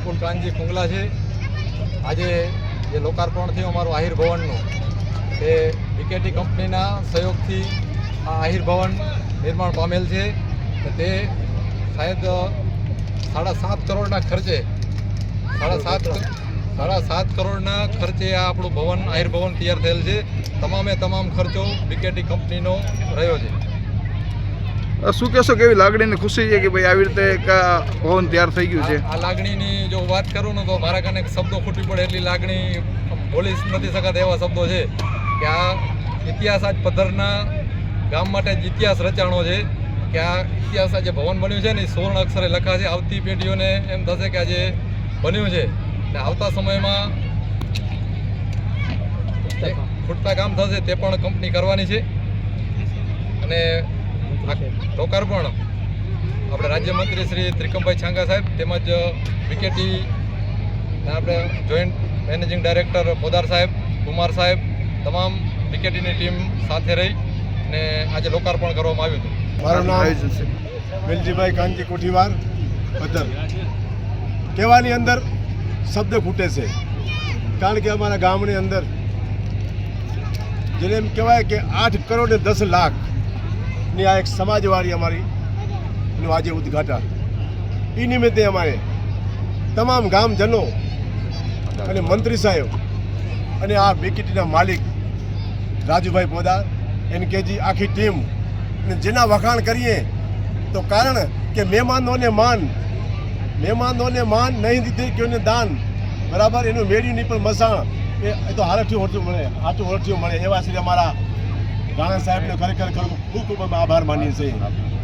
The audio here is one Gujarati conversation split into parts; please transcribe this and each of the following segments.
વિપુલ કાનજી ખુંગલા છે। આજે જે લોકાર્પણ થયું અમારું આહિર ભવનનું, તે બીકેટી કંપનીના સહયોગથી આ આહિર ભવન નિર્માણ પામેલ છે। તે શાયદ 7.5 કરોડના ખર્ચે 7.5 કરોડના ખર્ચે આ આપણું ભવન આહિર ભવન તૈયાર થયેલ છે। તમામ ખર્ચો બીકેટી કંપનીનો રહ્યો છે। શું કહેશો, કેવી લાગણીની ખુશી છે કે ભાઈ આવી રીતે એક ભવન તૈયાર થઈ ગયું છે? આ લાગણીની જો વાત કરું ને તો મારા કાને શબ્દો ખૂટી પડે એટલી લાગણી બોલી નથી શકાતા એવા શબ્દો છે કે આ ઇતિહાસ આજ પદ્ધરના ગામ માટે જ ઇતિહાસ રચાણો છે કે આ ઇતિહાસ આજે ભવન બન્યું છે ને સુવર્ણ અક્ષરે લખાશે। આવતી પેઢીઓને એમ થશે કે આજે બન્યું છે ને આવતા સમયમાં ખૂટતા કામ થશે તે પણ કંપની કરવાની છે। અને લોકાર્પણ આપણે રાજ્યમંત્રી શ્રી ત્રિકમભાઈ છાંગા સાહેબ તેમજ બીકેટી આપણે જોઈન્ટ મેનેજિંગ ડાયરેક્ટર પોદાર સાહેબ, કુમાર સાહેબ, તમામ બીકેટીની ટીમ સાથે રહી અને આજે લોકાર્પણ કરવામાં આવ્યું હતું। મારું નામ વેલજીભાઈ કાનજી કોઠીવાર પદ્ધર। કહેવાની અંદર શબ્દ ખૂટે છે, કારણ કે અમારા ગામની અંદર જેને એમ કહેવાય કે 8 કરોડ ને 10 લાખની આ એક સમાજવાડી અમારી નું આજે ઉદ્ઘાટન। એ નિમિત્તે અમારે તમામ ગામજનો અને મંત્રી સાહેબ અને આ બીકેટીના માલિક રાજુભાઈ પોદાર, એનકેજી આખી ટીમ અને જેના વખાણ કરીએ તો કારણ કે મહેમાનોને માન નહીં દીધે કે દાન, બરાબર એનું મેળ્યું નહીં પણ મસાણ એ તો હારઠ્યું હોરઠ્યું મળે, હાથું હોરઠ્યું મળે એવા શ્રી અમારા રાણા સાહેબને ખરેખર ખૂબ આભાર માનીએ છીએ,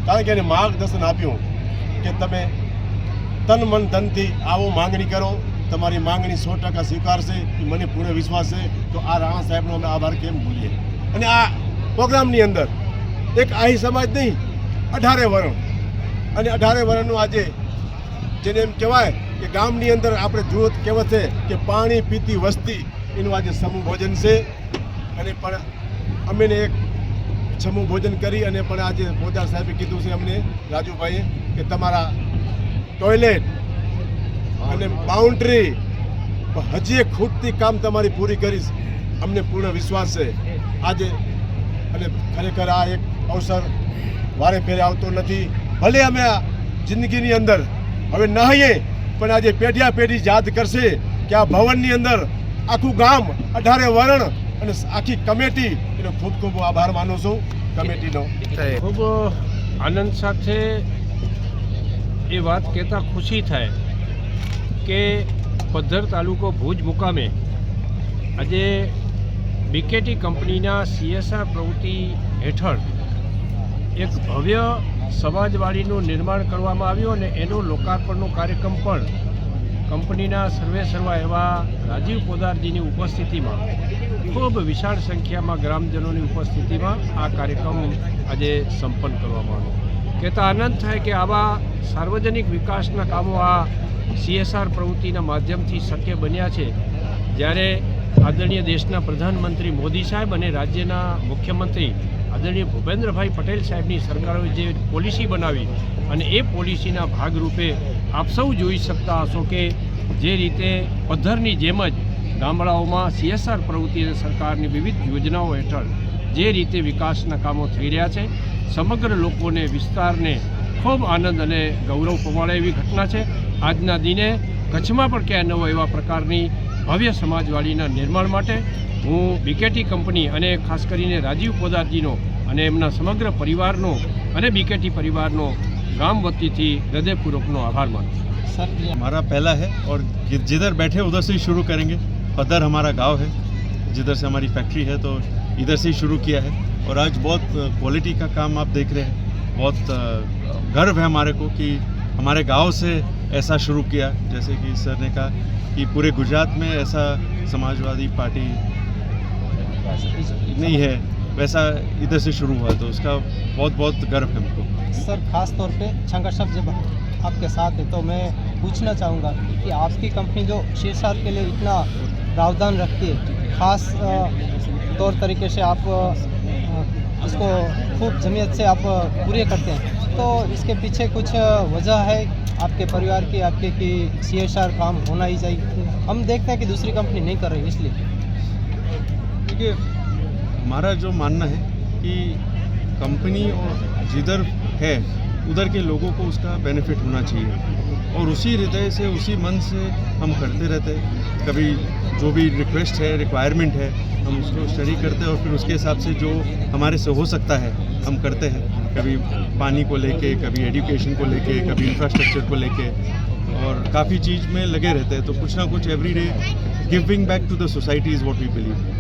કારણ કે એને માર્ગદર્શન આપ્યું કે તમે તન મન ધનથી આવો માંગણી કરો, તમારી માંગણી 100% સ્વીકારશે, એ મને પૂર્ણ વિશ્વાસ છે। તો આ રાણા સાહેબનો અમે આભાર કેમ ભૂલીએ। અને આ પ્રોગ્રામની અંદર એક આહી સમાજ નહીં, 18 વર્ણ અને 18 વર્ણનું આજે જેને એમ કહેવાય કે ગામની અંદર આપણે જૂથ કહેવત છે કે પાણી પીતી વસ્તી એનું આજે સમૂહ ભોજન છે। અને પણ અમે એક સમૂહ ભોજન કરી અને પણ આજે પોદાર સાહેબે કીધું છે અમને રાજુભાઈએ કે તમારા ટોયલેટ અને બાઉન્ડ્રી હજી એક ખૂટતી કામ તમારી પૂરી કરીશ, અમને પૂર્ણ વિશ્વાસ છે આજે। અને ખરેખર આ એક અવસર વારે ફેરે આવતો નથી, ભલે અમે આ જિંદગીની અંદર હવે નહીએ પણ આજે પેઢી યાદ કરશે કે આ ભવનની અંદર આખું ગામ 18 વર્ણ અને આખી કમિટી એનો ખૂબ આભાર માનું છું કમિટીનો। ખૂબ આનંદ સાથે એ વાત કહેતા ખુશી થાય કે પદ્ધર તાલુકો ભુજ મુકામે આજે બીકેટી કંપનીના CSR પ્રવૃત્તિ હેઠળ એક ભવ્ય સમાજવાડીનું નિર્માણ કરવામાં આવ્યું અને એનો લોકાર્પણનો કાર્યક્રમ પણ કંપનીના સર્વા એવા રાજીવ પોદારજીની ઉપસ્થિતિમાં ખૂબ વિશાળ સંખ્યામાં ગ્રામજનોની ઉપસ્થિતિમાં આ કાર્યક્રમ આજે સંપન્ન કરવામાં આવ્યો। કહેતા આનંદ થાય કે આવા સાર્વજનિક વિકાસના કામો આ CSR પ્રવૃત્તિના માધ્યમથી શક્ય બન્યા છે। જ્યારે આદરણીય દેશના પ્રધાનમંત્રી મોદી સાહેબ અને રાજ્યના મુખ્યમંત્રી આદરણીય ભૂપેન્દ્રભાઈ પટેલ સાહેબની સરકારોએ જે પોલિસી બનાવી અને એ પોલિસીના ભાગરૂપે આપ સૌ જોઈ શકતા હશો કે જે રીતે પદ્ધરની જેમ જ ગામડાઓમાં CSR પ્રવૃત્તિ સરકારની વિવિધ યોજનાઓ હેઠળ જે રીતે વિકાસના કામો થઈ રહ્યા છે, સમગ્ર લોકોને વિસ્તારને ખૂબ આનંદ અને ગૌરવ પમાડે એવી ઘટના છે। આજના દિને કચ્છમાં પણ ક્યાં ન હોય એવા પ્રકારની ભવ્ય સમાજવાડીના નિર્માણ માટે હું બીકેટી કંપની અને ખાસ કરીને રાજીવ પોદારજીનો અને એમના સમગ્ર પરિવારનો અને બીકેટી પરિવારનો ગામ વતીથી હૃદયપૂર્વકનો આભાર માનું છું। हमारा पहला है और जिधर बैठे उधर से ही शुरू करेंगे। पद्धर हमारा गांव है, जिधर से हमारी फैक्ट्री है तो इधर से ही शुरू किया है और आज बहुत क्वालिटी का काम आप देख रहे हैं। बहुत गर्व है हमारे को कि हमारे गांव से ऐसा शुरू किया। जैसे कि सर ने कहा कि पूरे गुजरात में ऐसा समाजवादी पार्टी नहीं है, वैसा इधर से शुरू हुआ, तो उसका बहुत गर्व है हमको। सर खास तौर पे छांगा साहब जब आपके साथ है तो मैं पूछना चाहूँगा कि आपकी कंपनी जो CSR के लिए इतना प्रावधान रखती है, खास तौर तरीके से आप इसको खूब जमीयत से आप पूरे करते हैं, तो इसके पीछे कुछ वजह है आपके परिवार की आपके की CSR काम होना ही चाहिए। हम देखते हैं कि दूसरी कंपनी नहीं कर रही, इसलिए देखिए, हमारा जो मानना है कि कंपनी और जिधर है उधर के लोगों को उसका बेनिफिट होना चाहिए और उसी हृदय से उसी मन से हम करते रहते हैं। कभी जो भी रिक्वेस्ट है, रिक्वायरमेंट है, हम उसको स्टडी करते हैं और फिर उसके हिसाब से जो हमारे से हो सकता है हम करते हैं। कभी पानी को लेके, कभी एजुकेशन को लेके, कभी इंफ्रास्ट्रक्चर को लेके, और काफ़ी चीज़ में लगे रहते हैं। तो कुछ ना कुछ every day giving back to the society is what we believe.